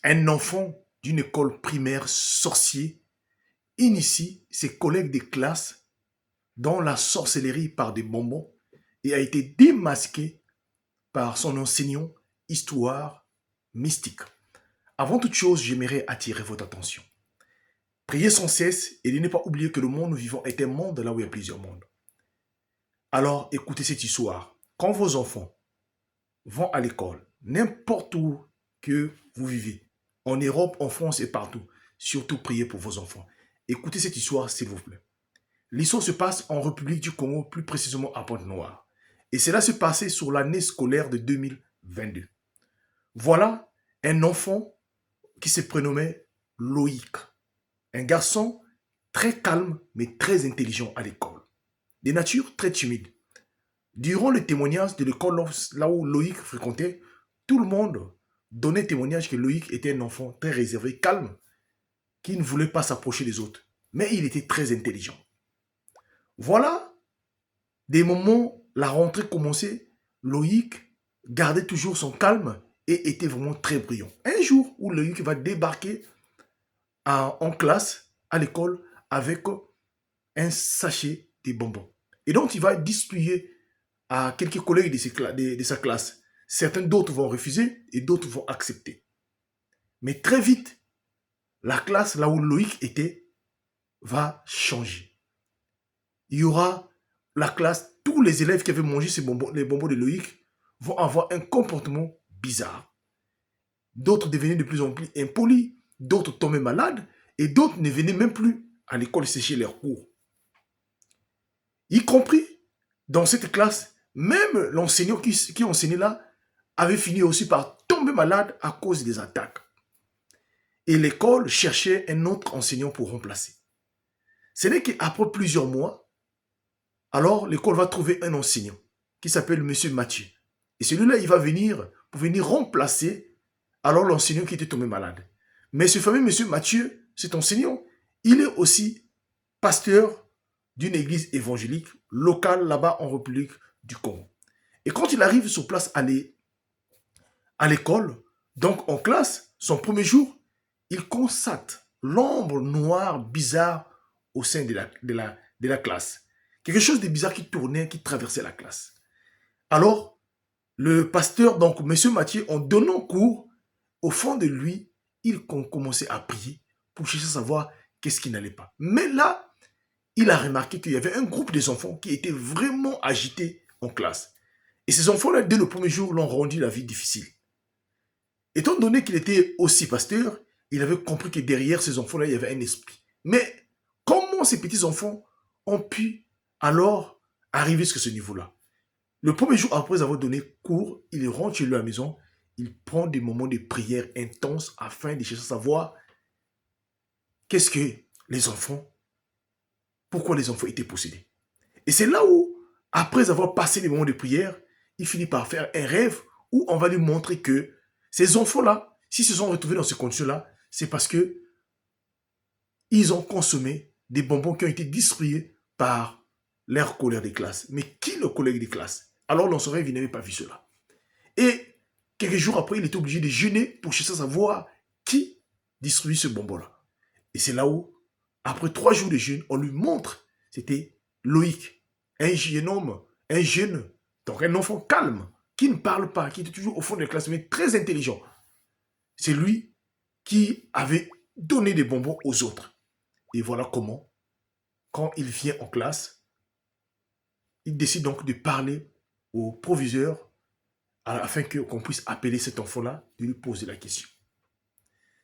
Un enfant d'une école primaire sorcier initie ses collègues de classe dans la sorcellerie par des bonbons et a été démasqué par son enseignant histoire mystique. Avant toute chose, j'aimerais attirer votre attention. Priez sans cesse et ne pas oublier que le monde vivant est un monde là où il y a plusieurs mondes. Alors écoutez cette histoire. Quand vos enfants vont à l'école, n'importe où que vous vivez, en Europe, en France et partout, surtout priez pour vos enfants. Écoutez cette histoire s'il vous plaît. L'histoire se passe en République du Congo, plus précisément à Pointe-Noire. Et cela se passait sur l'année scolaire de 2022. Voilà un enfant qui se prénommait Loïc. Un garçon très calme mais très intelligent à l'école. De nature très timide. Durant le témoignage de l'école là où Loïc fréquentait, tout le monde donnait témoignage que Loïc était un enfant très réservé, calme, qui ne voulait pas s'approcher des autres. Mais il était très intelligent. Voilà des moments, la rentrée commençait, Loïc gardait toujours son calme et était vraiment très brillant. Un jour où Loïc va débarquer en classe, à l'école, avec un sachet de bonbons. Et donc, il va distribuer à quelques collègues de sa classe. Certains d'autres vont refuser et d'autres vont accepter. Mais très vite, la classe là où Loïc était va changer. Il y aura la classe, tous les élèves qui avaient mangé les bonbons de Loïc vont avoir un comportement bizarre. D'autres devenaient de plus en plus impolis, d'autres tombaient malades et d'autres ne venaient même plus à l'école sécher leurs cours. Y compris dans cette classe, même l'enseignant qui enseignait là avait fini aussi par tomber malade à cause des attaques. Et l'école cherchait un autre enseignant pour remplacer. Ce n'est qu'après plusieurs mois, alors l'école va trouver un enseignant qui s'appelle Monsieur Mathieu. Et celui-là, il va venir pour venir remplacer alors l'enseignant qui était tombé malade. Mais ce fameux Monsieur Mathieu, cet enseignant, il est aussi pasteur d'une église évangélique locale là-bas en République du Congo. Et quand il arrive sur place à l'école, donc en classe, son premier jour, il constate l'ombre noire bizarre au sein de la classe. Quelque chose de bizarre qui tournait, qui traversait la classe. Alors, le pasteur, donc Monsieur Mathieu, en donnant cours, au fond de lui, il commençait à prier pour chercher à savoir qu'est-ce qui n'allait pas. Mais là, il a remarqué qu'il y avait un groupe des enfants qui était vraiment agités en classe. Et ces enfants-là, dès le premier jour, l'ont rendu la vie difficile. Étant donné qu'il était aussi pasteur, il avait compris que derrière ces enfants-là, il y avait un esprit. Mais comment ces petits-enfants ont pu alors arriver jusqu'à ce niveau-là? Le premier jour après avoir donné cours, il rentre chez lui à la maison, il prend des moments de prière intenses afin de chercher à savoir qu'est-ce que les enfants, pourquoi les enfants étaient possédés. Et c'est là où, après avoir passé les moments de prière, il finit par faire un rêve où on va lui montrer que ces enfants-là, s'ils se sont retrouvés dans ces conditions-là, c'est parce que ils ont consommé des bonbons qui ont été distribués par leurs collègues de classe. Mais qui le collègue de classe? Alors dans son rêve, il n'avait pas vu cela. Et quelques jours après, il était obligé de jeûner pour chercher à savoir qui distribue ce bonbon-là. Et c'est là où, après 3 jours de jeûne, on lui montre, c'était Loïc, un jeune homme, un jeune, donc un enfant calme, qui ne parle pas, qui était toujours au fond de la classe, mais très intelligent. C'est lui qui avait donné des bonbons aux autres. Et voilà comment, quand il vient en classe, il décide donc de parler au proviseur afin qu'on puisse appeler cet enfant-là, de lui poser la question.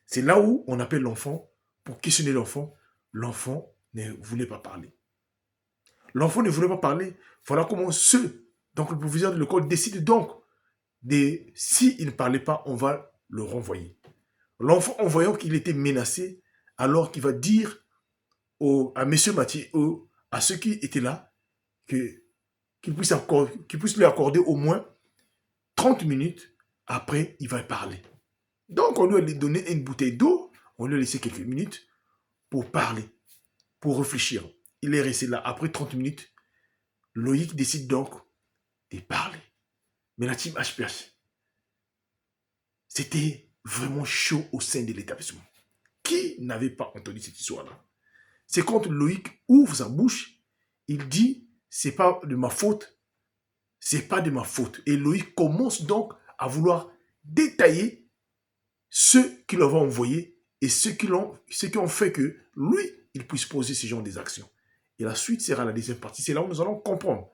C'est là où on appelle l'enfant, pour questionner l'enfant. L'enfant ne voulait pas parler. L'enfant ne voulait pas parler. Voilà comment donc le proviseur de l'école décide donc s'il ne parlait pas, on va le renvoyer. L'enfant, en voyant qu'il était menacé, alors qu'il va dire à M. Mathieu, à ceux qui étaient là, qu'il puisse lui accorder au moins 30 minutes. Après, il va parler. Donc, on lui a donné une bouteille d'eau, on lui a laissé quelques minutes pour parler, pour réfléchir. Il est resté là. Après 30 minutes, Loïc décide donc de parler. Mais la team HPH, c'était vraiment chaud au sein de l'établissement. Qui n'avait pas entendu cette histoire-là? C'est quand Loïc ouvre sa bouche, il dit, c'est pas de ma faute, c'est pas de ma faute. Et Loïc commence donc à vouloir détailler ceux qui l'ont envoyé et ceux qui ont fait que lui, il puisse poser ce genre d'actions. Et la suite sera la deuxième partie. C'est là où nous allons comprendre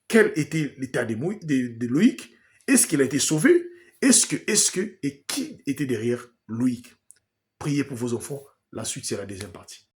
quel était l'état de Loïc. Est-ce qu'il a été sauvé? Et qui était derrière Loïc? Priez pour vos enfants. La suite, c'est la deuxième partie.